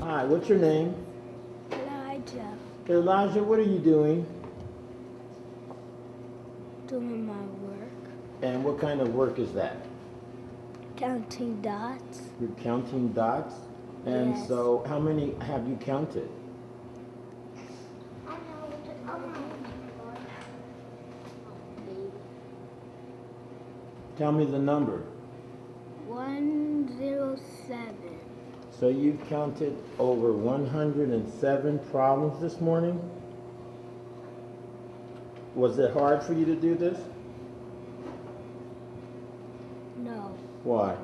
Hi, what's your name? Elijah, Elijah, what are you doing? doing my work, And what kind of work is that? counting dots. You're counting dots? And Yes. so, how many have you counted? Tell me the number. 107. So you've counted over 107 problems this morning? Was it hard for you to do this? No, Why?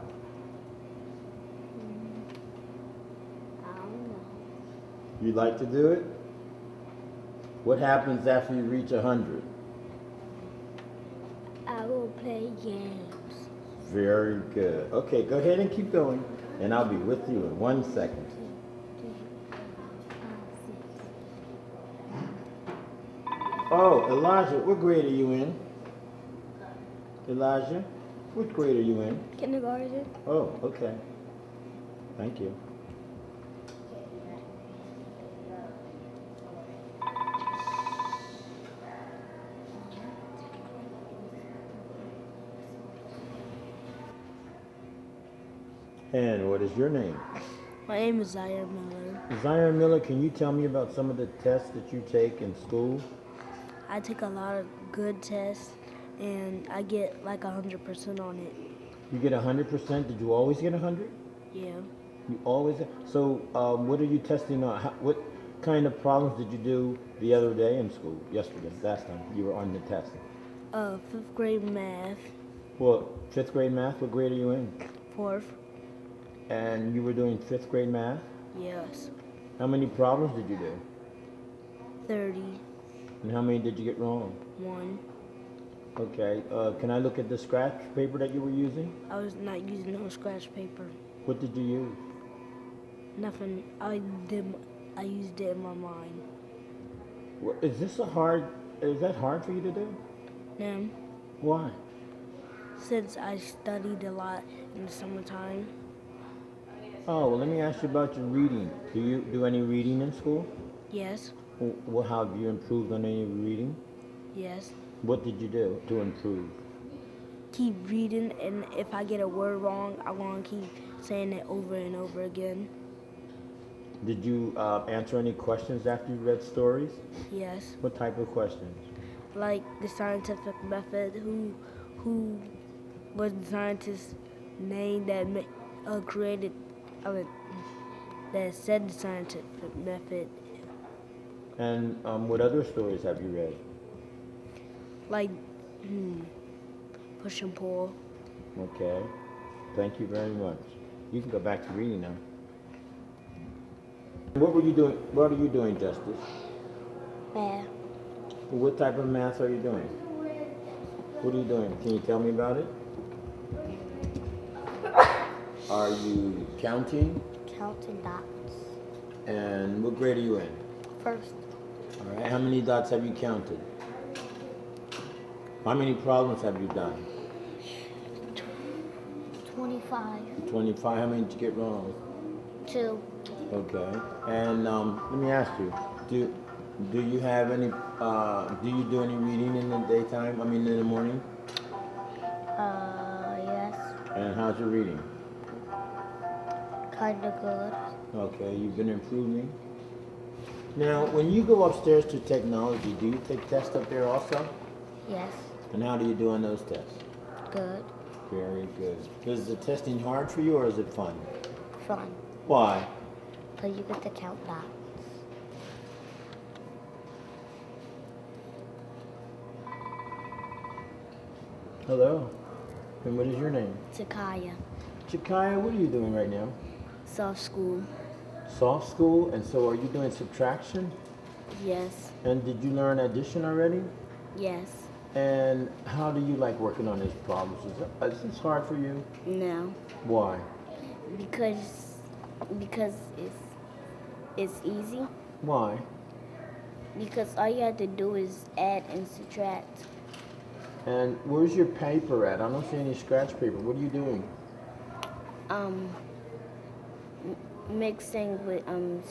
I don't know. You like to do it? What happens after you reach 100? I will play games. Very good. Okay, go ahead and keep going, and I'll be with you in 1 second. 6. Oh, Elijah, what grade are you in? Elijah, what grade are you in? Kindergarten. Oh, okay. Thank you. And what is your name? My name is Zaire Miller. Zion Miller, can you tell me about some of the tests that you take in school? I take a lot of good tests, and I get like 100% on it. You get 100%. Did you always get 100? Yeah. You always. So, what are you testing on? What kind of problems did you do the other day in school? Yesterday, last time you were on the test. 5th grade math. Well, 5th grade math. What grade are you in? 4th. And you were doing 5th grade math. Yes. How many problems did you do? 30. And how many did you get wrong? 1. Okay. Can I look at the scratch paper that you were using? I was not using no scratch paper. What did you use? Nothing. I used it in my mind. Is that hard for you to do? Now, Why? since I studied a lot in the summertime, Oh, well, let me ask you about your reading. Do you do any reading in school? yes, Well, how have you improved on any reading? yes, What did you do to improve? keep reading, and if I get a word wrong, I want to keep saying it over and over again. Did you answer any questions after you read stories? Yes, What type of questions? like the scientific method. Who was the scientist's name that created, that said the scientific method? And what other stories have you read? Like, push and pull. Okay. Thank you very much. You can go back to reading now. What were you doing? What are you doing, Justice? Math. What type of math are you doing? What are you doing? Can you tell me about it? Are you counting? Counting dots. And what grade are you in? 1st. All right. How many dots have you counted? How many problems have you done? 25. 25. How many did you get wrong? 2. Okay. And let me ask you, do you have any, do you do any reading in the daytime? I mean, in the morning? Yes. And how's your reading? Kinda good. Okay, you've been improving. Now, when you go upstairs to technology, do you take tests up there also? Yes. And how do you do on those tests? Good. Very good. Is the testing hard for you or is it fun? Fun. Why? Because you get to count dots. Hello. And what is your name? Takaya. Chikaya, what are you doing right now? Soft school. Soft school, and so are you doing subtraction? Yes. And did you learn addition already? Yes. And how do you like working on these problems? Is this hard for you? No, Why? because it's easy. Why? Because all you have to do is add and subtract. And where's your paper at? I don't see any scratch paper. What are you doing? Um, Mixing with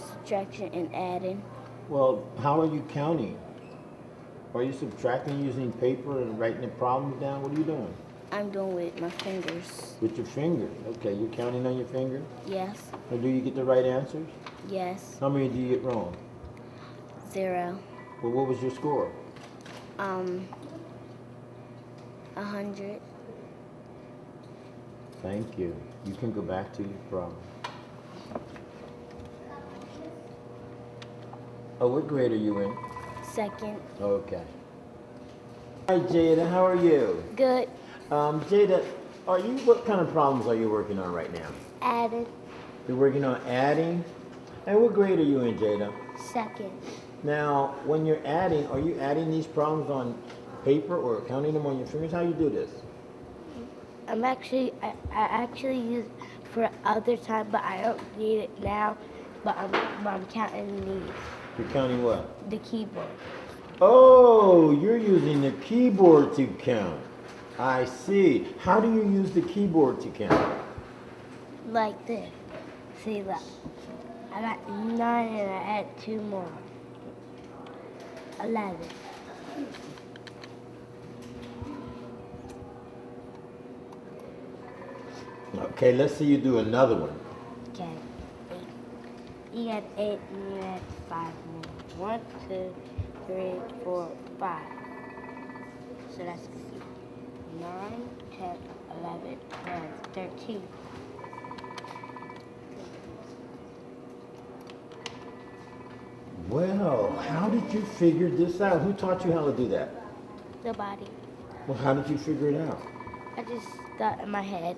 subtraction and adding. Well, how are you counting? Are you subtracting using paper and writing the problems down? What are you doing? I'm doing with my fingers. With your fingers. Okay, you're counting on your fingers? Yes, And do you get the right answers? yes. How many do you get wrong? 0. Well, what was your score? 100. Thank you. You can go back to your problem. Oh, what grade are you in? Second. Okay. Hi, Jada. How are you? Good. Jada, what kind of problems are you working on right now? Added. You're working on adding? And what grade are you in, Jada? Second. Now, when you're adding, are you adding these problems on paper or counting them on your fingers? How you do this? I actually use it for other time, but I don't need it now. But I'm counting these. You're counting what? The keyboard. Oh, you're using the keyboard to count. I see. How do you use the keyboard to count? Like this. See, look. I got 9 and I add 2 more. 11. Okay, let's see you do another one. Okay. 8. You got 8 and you add 5 more. 1, 2, 3, 4, 5. So that's going to be 9, 10, 11, 12, 13. Well, how did you figure this out? Who taught you how to do that? Nobody. Well, how did you figure it out? I just got in my head.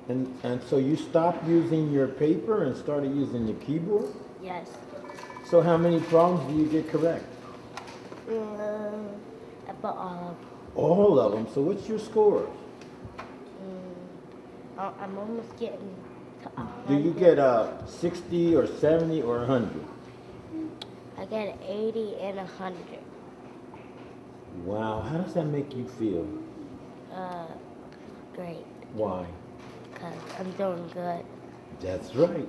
And so you stopped using your paper and started using the keyboard? Yes. So how many problems do you get correct? About all of them. All of them. So what's your score? I'm almost getting to 100. Do you get 60 or 70 or 100? I get 80 and 100. Wow, how does that make you feel? Great. Why? Because I'm doing good. That's right.